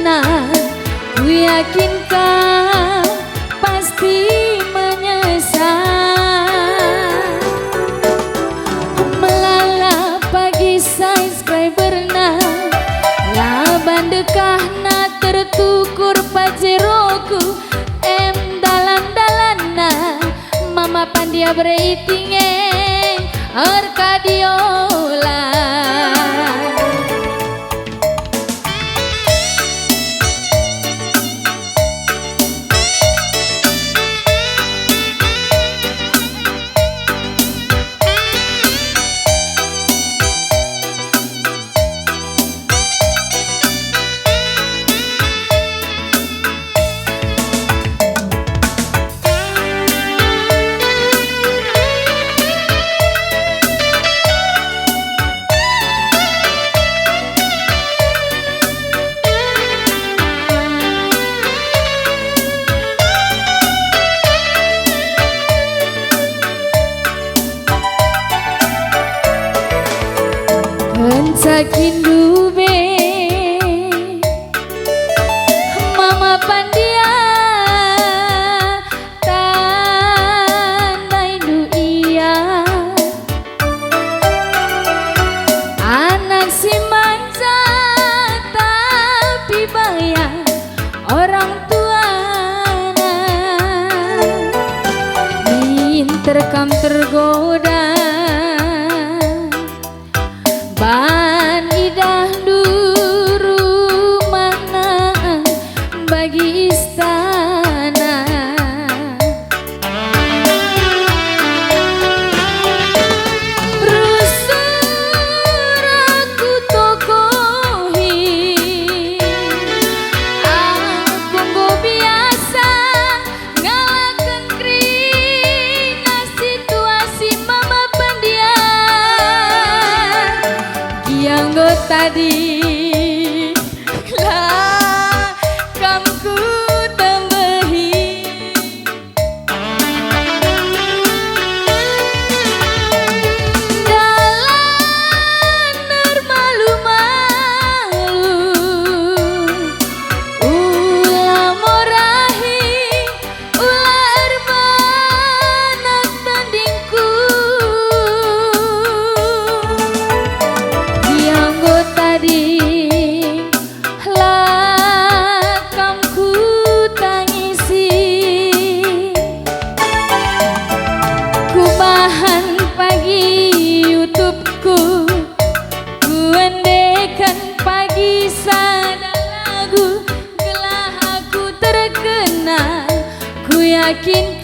benar, ku yakin kau pasti menyesal. Melala pagi subscriberna, laban dekahna tertukur pajeroku. Dalan-dalana mama pandia beratinge Arkadiola. Sakin dube mama pandia tanai du iya anak si manja tapi bayar orang tuana terkam tergoda ban idah duru mana bagi istana. Brusur aku tokohi, aku go biasa ngalakan krina situasi mama pandian yang go tadi lah kamku tambahi dalan malu-malu ulah morahi ulah armanak tandingku yang go tadi lakamku tangisi ku bahan pagi YouTubeku ku endekan pagi sada lagu gelah aku terkenal ku yakin